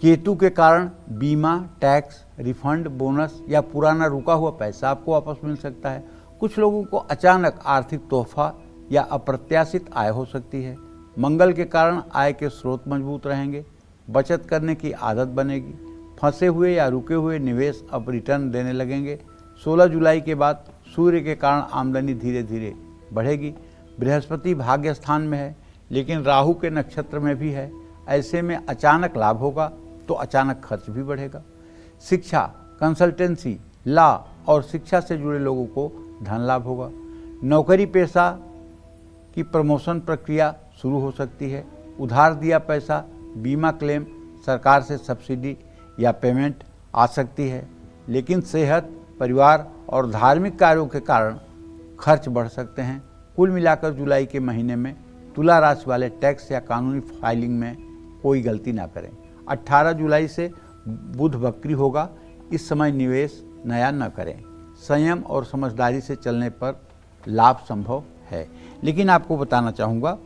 केतु के कारण बीमा, टैक्स, रिफंड, बोनस या पुराना रुका हुआ पैसा आपको वापस मिल सकता है। कुछ लोगों को अचानक आर्थिक तोहफा या अप्रत्याशित आय हो सकती है। मंगल के कारण आय के स्रोत मजबूत रहेंगे। बचत करने की आदत बनेगी। फंसे हुए या रुके हुए निवेश अब रिटर्न देने लगेंगे। 16 जुलाई के बाद सूर्य के कारण आमदनी धीरे धीरे बढ़ेगी। बृहस्पति भाग्य स्थान में है लेकिन राहु के नक्षत्र में भी है, ऐसे में अचानक लाभ होगा तो अचानक खर्च भी बढ़ेगा। शिक्षा, कंसल्टेंसी, लॉ और शिक्षा से जुड़े लोगों को धन लाभ होगा। नौकरी पेशा की प्रमोशन प्रक्रिया शुरू हो सकती है। उधार दिया पैसा, बीमा क्लेम, सरकार से सब्सिडी या पेमेंट आ सकती है। लेकिन सेहत, परिवार और धार्मिक कार्यों के कारण खर्च बढ़ सकते हैं। कुल मिलाकर जुलाई के महीने में तुला राशि वाले टैक्स या कानूनी फाइलिंग में कोई गलती ना करें। 18 जुलाई से बुध वक्री होगा, इस समय निवेश नया न करें। संयम और समझदारी से चलने पर लाभ संभव है। लेकिन आपको बताना चाहूँगा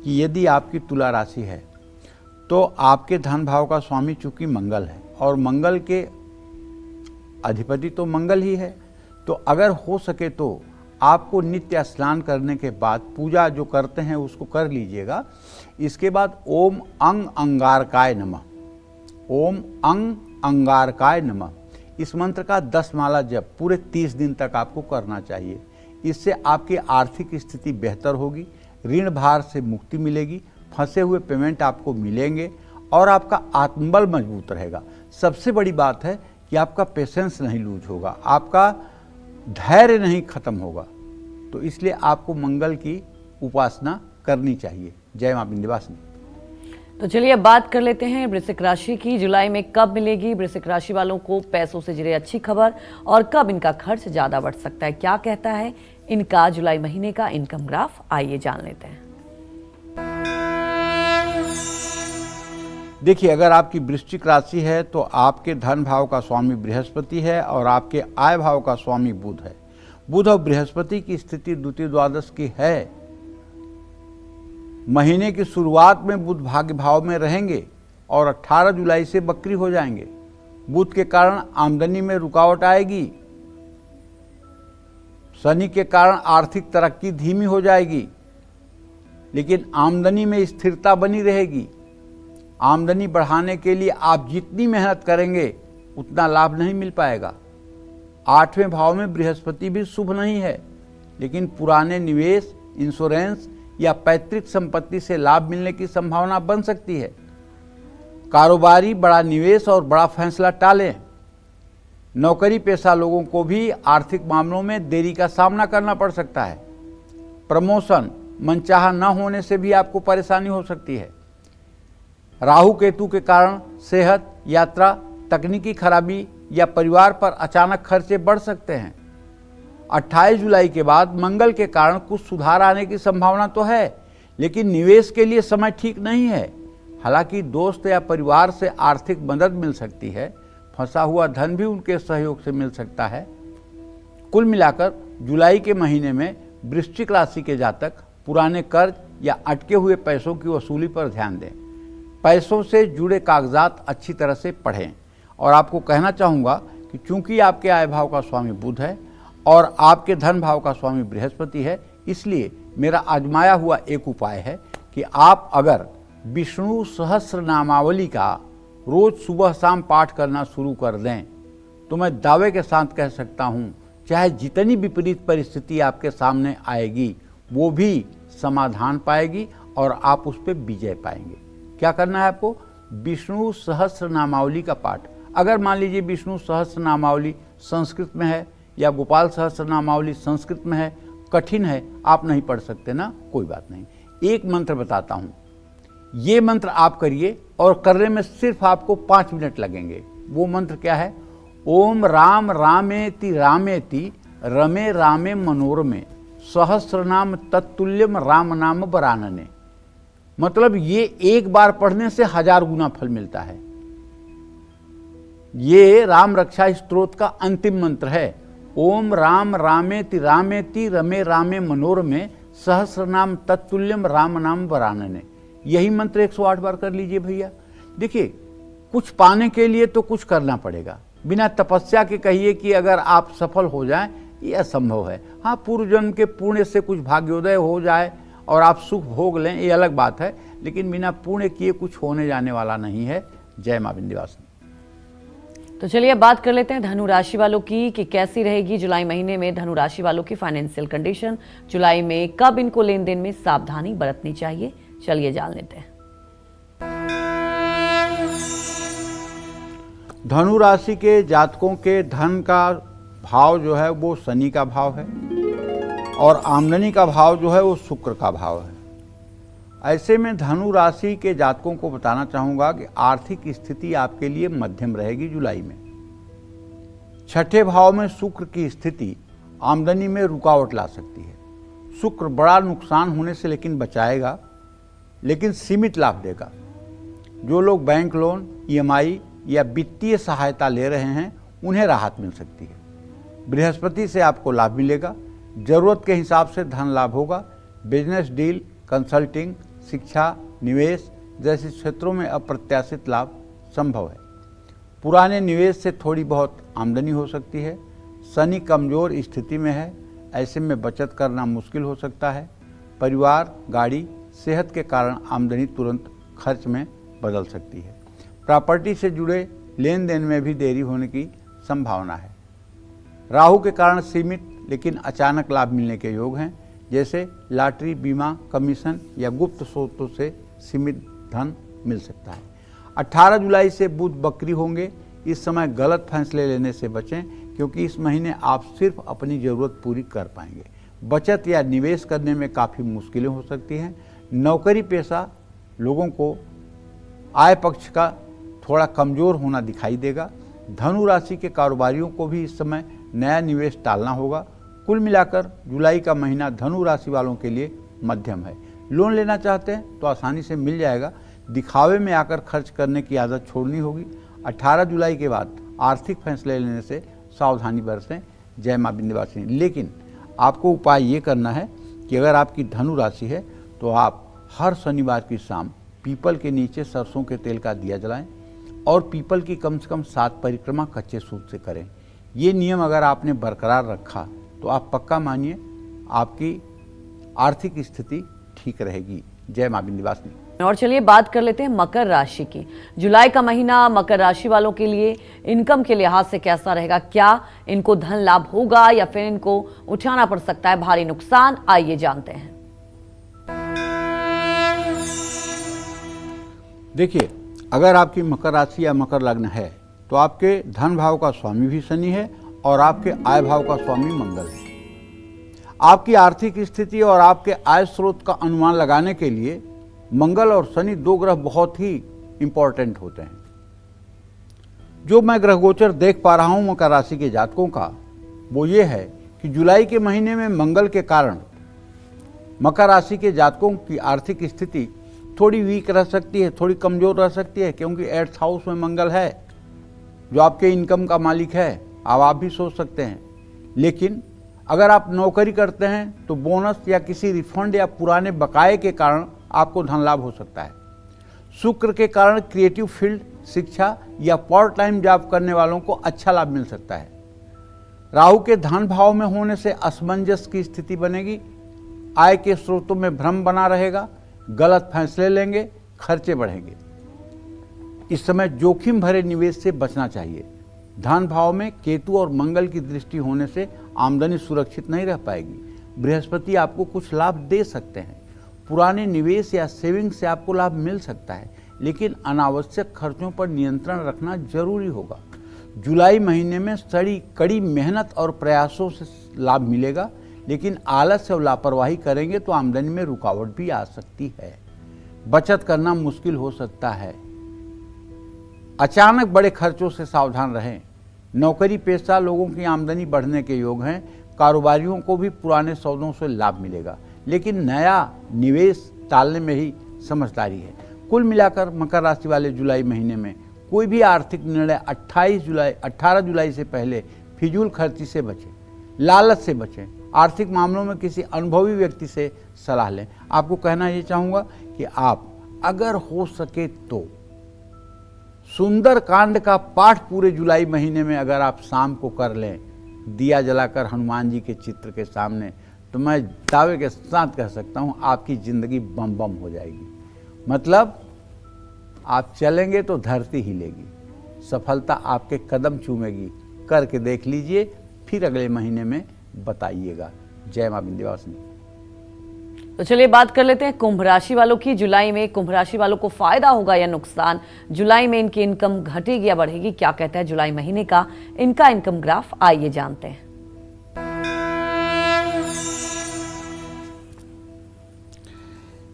कि यदि आपकी तुला राशि है तो आपके धन भाव का स्वामी चूंकि मंगल है और मंगल के अधिपति तो मंगल ही है। तो अगर हो सके तो आपको नित्य स्नान करने के बाद पूजा जो करते हैं उसको कर लीजिएगा। इसके बाद ओम अंग अंगारकाय नमः, ओम अंग अंगारकाय नमः, इस मंत्र का 10 माला जप पूरे 30 दिन तक आपको करना चाहिए। इससे आपकी आर्थिक स्थिति बेहतर होगी, ऋण भार से मुक्ति मिलेगी, फंसे हुए पेमेंट आपको मिलेंगे और आपका आत्मबल मजबूत रहेगा। सबसे बड़ी बात है कि आपका पेशेंस नहीं लूज होगा, आपका धैर्य नहीं खत्म होगा। तो इसलिए आपको मंगल की उपासना करनी चाहिए। जय मां विंध्यवासिनी। तो चलिए अब बात कर लेते हैं वृश्चिक राशि की। जुलाई में कब मिलेगी वृश्चिक राशि वालों को पैसों से जुड़े अच्छी खबर और कब इनका खर्च ज्यादा बढ़ सकता है, क्या कहता है इनका जुलाई महीने का इनकम ग्राफ, आइए जान लेते हैं। देखिए, अगर आपकी वृश्चिक राशि है तो आपके धन भाव का स्वामी बृहस्पति है और आपके आय भाव का स्वामी बुध है। बुध और बृहस्पति की स्थिति द्वितीय द्वादश की है। महीने की शुरुआत में बुध भाग्य भाव में रहेंगे और 18 जुलाई से वक्री हो जाएंगे। बुध के कारण आमदनी में रुकावट आएगी, शनि के कारण आर्थिक तरक्की धीमी हो जाएगी, लेकिन आमदनी में स्थिरता बनी रहेगी। आमदनी बढ़ाने के लिए आप जितनी मेहनत करेंगे उतना लाभ नहीं मिल पाएगा। 8वें भाव में बृहस्पति भी शुभ नहीं है, लेकिन पुराने निवेश, इंश्योरेंस या पैतृक संपत्ति से लाभ मिलने की संभावना बन सकती है। कारोबारी बड़ा निवेश और बड़ा फैसला टालें। नौकरी पेशा लोगों को भी आर्थिक मामलों में देरी का सामना करना पड़ सकता है। प्रमोशन मनचाहा न होने से भी आपको परेशानी हो सकती है। राहु केतु के कारण सेहत, यात्रा, तकनीकी खराबी या परिवार पर अचानक खर्चे बढ़ सकते हैं। 28 जुलाई के बाद मंगल के कारण कुछ सुधार आने की संभावना तो है, लेकिन निवेश के लिए समय ठीक नहीं है। हालांकि दोस्त या परिवार से आर्थिक मदद मिल सकती है, फंसा हुआ धन भी उनके सहयोग से मिल सकता है। कुल मिलाकर जुलाई के महीने में वृश्चिक राशि के जातक पुराने कर्ज या अटके हुए पैसों की वसूली पर ध्यान दें। पैसों से जुड़े कागजात अच्छी तरह से पढ़ें। और आपको कहना चाहूँगा कि चूंकि आपके आय भाव का स्वामी बुध है और आपके धन भाव का स्वामी बृहस्पति है, इसलिए मेरा आजमाया हुआ एक उपाय है कि आप अगर विष्णु सहस्त्र नामावली का रोज सुबह शाम पाठ करना शुरू कर दें तो मैं दावे के साथ कह सकता हूँ, चाहे जितनी विपरीत परिस्थिति आपके सामने आएगी वो भी समाधान पाएगी और आप उस पर विजय पाएंगे। क्या करना है आपको? विष्णु सहस्त्र नामावली का पाठ। अगर मान लीजिए विष्णु सहस्त्र नामावली संस्कृत में है या गोपाल सहस्त्र नामावली संस्कृत में है, कठिन है, आप नहीं पढ़ सकते ना, कोई बात नहीं। एक मंत्र बताता हूँ, ये मंत्र आप करिए और करने में सिर्फ आपको 5 मिनट लगेंगे। वो मंत्र क्या है? ओम राम रामेति रामेति रमे रामे मनोरमे सहस्र नाम तत्तुल्यम राम नाम बरानने। मतलब ये एक बार पढ़ने से 1000 गुना फल मिलता है। ये राम रक्षा स्तोत्र का अंतिम मंत्र है। ओम राम रामेति रमे रामे मनोरमे सहस्र नाम तत्तुल्यम राम नाम बरानने। यही मंत्र 108 बार कर लीजिए भैया। देखिए, कुछ पाने के लिए तो कुछ करना पड़ेगा। बिना तपस्या के कहिए कि अगर आप सफल हो जाएं, ये असंभव है। हाँ, पूर्व जन्म के पुण्य से कुछ भाग्योदय हो जाए और आप सुख भोग लें, ये अलग बात है, लेकिन बिना पुण्य किए कुछ होने जाने वाला नहीं है। जय मां विंध्यवासिनी। तो चलिए अब बात कर लेते हैं धनु राशि वालों की कि कैसी रहेगी जुलाई महीने में धनु राशि वालों की फाइनेंशियल कंडीशन। जुलाई में कब इनको लेन देन में सावधानी बरतनी चाहिए, चलिए जान लेते हैं। धनु राशि के जातकों के धन का भाव जो है वो शनि का भाव है और आमदनी का भाव जो है वो शुक्र का भाव है। ऐसे में धनु राशि के जातकों को बताना चाहूँगा कि आर्थिक स्थिति आपके लिए मध्यम रहेगी जुलाई में। 6ठे भाव में शुक्र की स्थिति आमदनी में रुकावट ला सकती है। शुक्र बड़ा नुकसान होने से लेकिन बचाएगा, लेकिन सीमित लाभ देगा। जो लोग बैंक लोन, EMI या वित्तीय सहायता ले रहे हैं उन्हें राहत मिल सकती है। बृहस्पति से आपको लाभ मिलेगा, जरूरत के हिसाब से धन लाभ होगा। बिजनेस डील, कंसल्टिंग, शिक्षा, निवेश जैसे क्षेत्रों में अप्रत्याशित लाभ संभव है। पुराने निवेश से थोड़ी बहुत आमदनी हो सकती है। शनि कमज़ोर स्थिति में है, ऐसे में बचत करना मुश्किल हो सकता है। परिवार, गाड़ी, सेहत के कारण आमदनी तुरंत खर्च में बदल सकती है। प्रॉपर्टी से जुड़े लेन देन में भी देरी होने की संभावना है। राहु के कारण सीमित लेकिन अचानक लाभ मिलने के योग हैं, जैसे लॉटरी, बीमा, कमीशन या गुप्त स्रोतों से सीमित धन मिल सकता है। 18 जुलाई से बुध बकरी होंगे। इस समय गलत फैसले लेने से बचें, क्योंकि इस महीने आप सिर्फ अपनी ज़रूरत पूरी कर पाएंगे। बचत या निवेश करने में काफ़ी मुश्किलें हो सकती हैं। नौकरी पेशा लोगों को आय पक्ष का थोड़ा कमज़ोर होना दिखाई देगा। धनु राशि के कारोबारियों को भी इस समय नया निवेश टालना होगा। कुल मिलाकर जुलाई का महीना धनु राशि वालों के लिए मध्यम है। लोन लेना चाहते हैं तो आसानी से मिल जाएगा। दिखावे में आकर खर्च करने की आदत छोड़नी होगी। 18 जुलाई के बाद आर्थिक फैसले लेने से सावधानी बरतें। जय मां विंध्यवासिनी। लेकिन आपको उपाय ये करना है कि अगर आपकी धनु राशि है तो आप हर शनिवार की शाम पीपल के नीचे सरसों के तेल का दिया जलाएं और पीपल की कम से कम 7 परिक्रमा कच्चे सूत से करें। ये नियम अगर आपने बरकरार रखा तो आप पक्का मानिए आपकी आर्थिक स्थिति ठीक रहेगी। जय मां विंध्यवासिनी। और चलिए बात कर लेते हैं मकर राशि की। जुलाई का महीना मकर राशि वालों के लिए इनकम के लिहाज से कैसा रहेगा? क्या इनको धन लाभ होगा या फिर इनको उठाना पड़ सकता है भारी नुकसान? आइए जानते हैं। देखिए, अगर आपकी मकर राशि या मकर लग्न है तो आपके धन भाव का स्वामी भी शनि है और आपके आय भाव का स्वामी मंगल है। आपकी आर्थिक स्थिति और आपके आय स्रोत का अनुमान लगाने के लिए मंगल और शनि 2 ग्रह बहुत ही इंपॉर्टेंट होते हैं। जो मैं ग्रह गोचर देख पा रहा हूं मकर राशि के जातकों का, वो ये है कि जुलाई के महीने में मंगल के कारण मकर राशि के जातकों की आर्थिक स्थिति थोड़ी वीक रह सकती है, थोड़ी कमज़ोर रह सकती है, क्योंकि 8th हाउस में मंगल है जो आपके इनकम का मालिक है। अब आप भी सोच सकते हैं। लेकिन अगर आप नौकरी करते हैं तो बोनस या किसी रिफंड या पुराने बकाये के कारण आपको धन लाभ हो सकता है। शुक्र के कारण क्रिएटिव फील्ड, शिक्षा या पार्ट टाइम जॉब करने वालों को अच्छा लाभ मिल सकता है। राहु के धन भाव में होने से असमंजस की स्थिति बनेगी। आय के स्रोतों में भ्रम बना रहेगा। गलत फैसले लेंगे, खर्चे बढ़ेंगे। इस समय जोखिम भरे निवेश से बचना चाहिए। धन भाव में केतु और मंगल की दृष्टि होने से आमदनी सुरक्षित नहीं रह पाएगी। बृहस्पति आपको कुछ लाभ दे सकते हैं। पुराने निवेश या सेविंग से आपको लाभ मिल सकता है, लेकिन अनावश्यक खर्चों पर नियंत्रण रखना जरूरी होगा। जुलाई महीने में कड़ी मेहनत और प्रयासों से लाभ मिलेगा, लेकिन आलस्य और लापरवाही करेंगे तो आमदनी में रुकावट भी आ सकती है। बचत करना मुश्किल हो सकता है। अचानक बड़े खर्चों से सावधान रहें। नौकरी पेशा लोगों की आमदनी बढ़ने के योग हैं। कारोबारियों को भी पुराने सौदों से लाभ मिलेगा, लेकिन नया निवेश टालने में ही समझदारी है। कुल मिलाकर मकर राशि वाले जुलाई महीने में कोई भी आर्थिक निर्णय 18 जुलाई से पहले फिजूल खर्ची से बचें, लालच से बचें। आर्थिक मामलों में किसी अनुभवी व्यक्ति से सलाह लें। आपको कहना ये चाहूँगा कि आप अगर हो सके तो सुंदर कांड का पाठ पूरे जुलाई महीने में अगर आप शाम को कर लें, दिया जलाकर हनुमान जी के चित्र के सामने, तो मैं दावे के साथ कह सकता हूँ आपकी ज़िंदगी बम बम हो जाएगी। मतलब आप चलेंगे तो धरती हिलेगी, सफलता आपके कदम चूमेगी। करके देख लीजिए, फिर अगले महीने में बताइएगा। जय मां विंध्यवासिनी। तो चलिए बात कर लेते हैं कुंभ राशि वालों की। जुलाई में कुंभ राशि वालों को फायदा होगा या नुकसान? जुलाई में इनकी इनकम घटेगी या बढ़ेगी? क्या कहता है जुलाई महीने का इनका इनकम ग्राफ? आइए जानते हैं।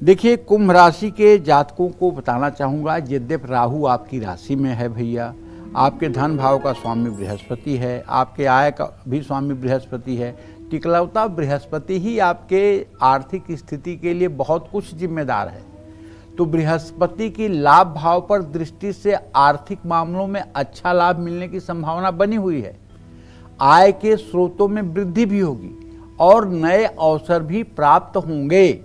देखिए, कुंभ राशि के जातकों को बताना चाहूँगा, यद्यपि राहु आपकी राशि में है भैया, आपके धन भाव का स्वामी बृहस्पति है, आपके आय का भी स्वामी बृहस्पति है। टिकलौता बृहस्पति ही आपके आर्थिक स्थिति के लिए बहुत कुछ जिम्मेदार है। तो बृहस्पति की लाभ भाव पर दृष्टि से आर्थिक मामलों में अच्छा लाभ मिलने की संभावना बनी हुई है। आय के स्रोतों में वृद्धि भी होगी और नए अवसर भी प्राप्त होंगे।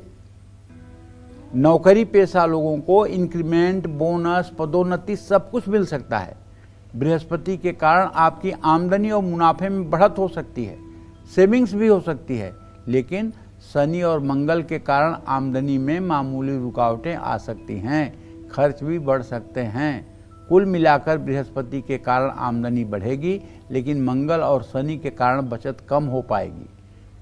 नौकरी पेशा लोगों को इंक्रीमेंट, बोनस, पदोन्नति सब कुछ मिल सकता है। बृहस्पति के कारण आपकी आमदनी और मुनाफे में बढ़त हो सकती है, सेविंग्स भी हो सकती है, लेकिन शनि और मंगल के कारण आमदनी में मामूली रुकावटें आ सकती हैं, खर्च भी बढ़ सकते हैं। कुल मिलाकर बृहस्पति के कारण आमदनी बढ़ेगी, लेकिन मंगल और शनि के कारण बचत कम हो पाएगी।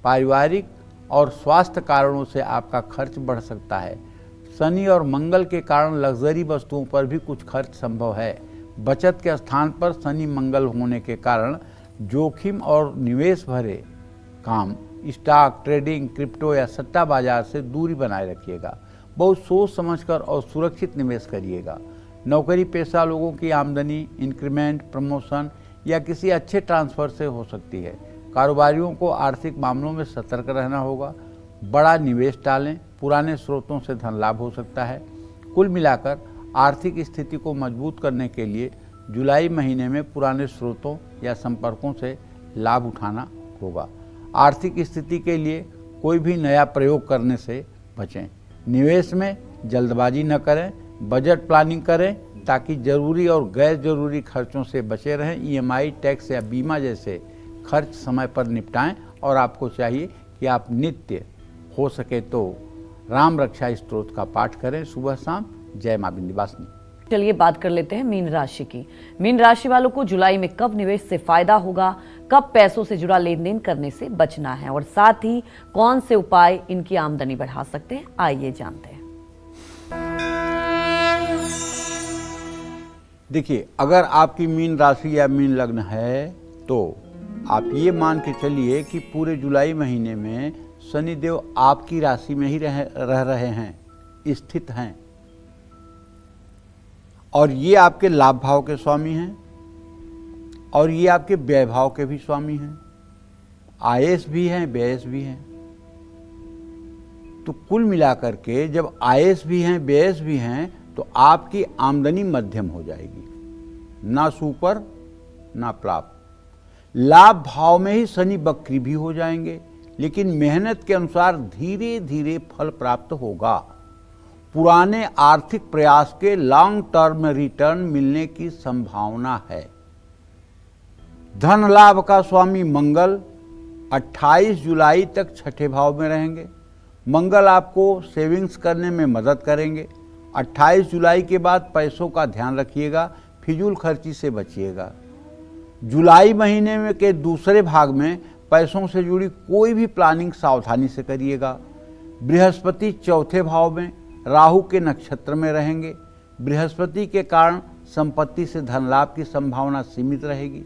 पारिवारिक और स्वास्थ्य कारणों से आपका खर्च बढ़ सकता है। शनि और मंगल के कारण लग्जरी वस्तुओं पर भी कुछ खर्च संभव है। बचत के स्थान पर शनि मंगल होने के कारण जोखिम और निवेश भरे काम, स्टॉक ट्रेडिंग, क्रिप्टो या सट्टा बाजार से दूरी बनाए रखिएगा। बहुत सोच समझकर और सुरक्षित निवेश करिएगा। नौकरी पेशा लोगों की आमदनी इंक्रीमेंट, प्रमोशन या किसी अच्छे ट्रांसफ़र से हो सकती है। कारोबारियों को आर्थिक मामलों में सतर्क रहना होगा। बड़ा निवेश टालें, पुराने स्रोतों से धन लाभ हो सकता है। कुल मिलाकर आर्थिक स्थिति को मजबूत करने के लिए जुलाई महीने में पुराने स्रोतों या संपर्कों से लाभ उठाना होगा। आर्थिक स्थिति के लिए कोई भी नया प्रयोग करने से बचें। निवेश में जल्दबाजी न करें, बजट प्लानिंग करें ताकि जरूरी और गैर जरूरी खर्चों से बचे रहें। ईएमआई, टैक्स या बीमा जैसे खर्च समय पर निपटाएं और आपको चाहिए कि आप नित्य हो सके तो राम रक्षा स्तोत्र का पाठ करें सुबह शाम। जय मां विंध्यवासिनी। चलिए बात कर लेते हैं मीन राशि की। मीन राशि वालों को जुलाई में कब निवेश से फायदा होगा, कब पैसों से जुड़ा लेन देन करने से बचना है और साथ ही कौन से उपाय इनकी आमदनी बढ़ा सकते हैं, आइए जानते हैं। देखिए, अगर आपकी मीन राशि या मीन लग्न है तो आप ये मान के चलिए कि पूरे जुलाई महीने में शनिदेव आपकी राशि में ही रह रहे हैं, स्थित हैं, और ये आपके लाभ भाव के स्वामी हैं और ये आपके व्यय भाव के भी स्वामी हैं। आयस भी हैं, व्ययस भी हैं। तो कुल मिलाकर के जब आयस भी हैं, व्ययस भी हैं, तो आपकी आमदनी मध्यम हो जाएगी, ना सुपर ना प्लाप। लाभ भाव में ही शनि वक्री भी हो जाएंगे, लेकिन मेहनत के अनुसार धीरे धीरे फल प्राप्त होगा। पुराने आर्थिक प्रयास के लॉन्ग टर्म रिटर्न मिलने की संभावना है। धन लाभ का स्वामी मंगल 28 जुलाई तक छठे भाव में रहेंगे। मंगल आपको सेविंग्स करने में मदद करेंगे। 28 जुलाई के बाद पैसों का ध्यान रखिएगा, फिजूल खर्ची से बचिएगा। जुलाई महीने में के दूसरे भाग में पैसों से जुड़ी कोई भी प्लानिंग सावधानी से करिएगा। बृहस्पति चौथे भाव में राहु के नक्षत्र में रहेंगे। बृहस्पति के कारण संपत्ति से धन लाभ की संभावना सीमित रहेगी।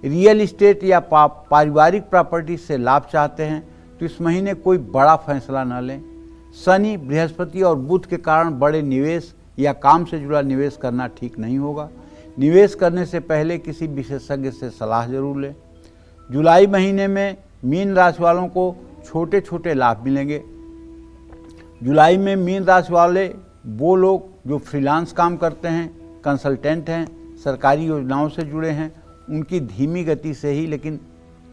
रियल एस्टेट या पारिवारिक प्रॉपर्टी से लाभ चाहते हैं तो इस महीने कोई बड़ा फैसला न लें। शनि, बृहस्पति और बुध के कारण बड़े निवेश या काम से जुड़ा निवेश करना ठीक नहीं होगा। निवेश करने से पहले किसी विशेषज्ञ से सलाह जरूर लें। जुलाई महीने में मीन राशि वालों को छोटे छोटे लाभ मिलेंगे। जुलाई में मीन राशि वाले वो लोग जो फ्रीलांस काम करते हैं, कंसल्टेंट हैं, सरकारी योजनाओं से जुड़े हैं, उनकी धीमी गति से ही लेकिन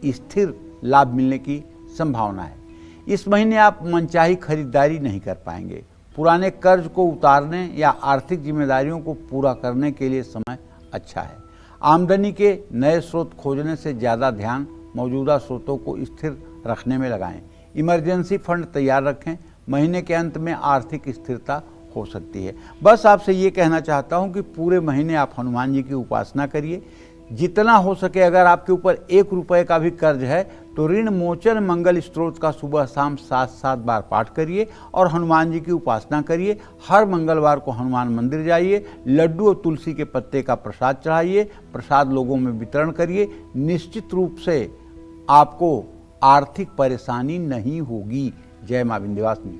स्थिर लाभ मिलने की संभावना है। इस महीने आप मनचाही खरीदारी नहीं कर पाएंगे। पुराने कर्ज को उतारने या आर्थिक जिम्मेदारियों को पूरा करने के लिए समय अच्छा है। आमदनी के नए स्रोत खोजने से ज़्यादा ध्यान मौजूदा स्रोतों को स्थिर रखने में लगाएं। इमरजेंसी फंड तैयार रखें। महीने के अंत में आर्थिक स्थिरता हो सकती है। बस आपसे ये कहना चाहता हूँ कि पूरे महीने आप हनुमान जी की उपासना करिए। जितना हो सके, अगर आपके ऊपर 1 रुपये का भी कर्ज है तो ऋण मोचन मंगल स्तोत्र का सुबह शाम 7-7 बार पाठ करिए और हनुमान जी की उपासना करिए। हर मंगलवार को हनुमान मंदिर जाइए, लड्डू और तुलसी के पत्ते का प्रसाद चढ़ाइए, प्रसाद लोगों में वितरण करिए। निश्चित रूप से आपको आर्थिक परेशानी नहीं होगी। जय मां विंध्यवासिनी।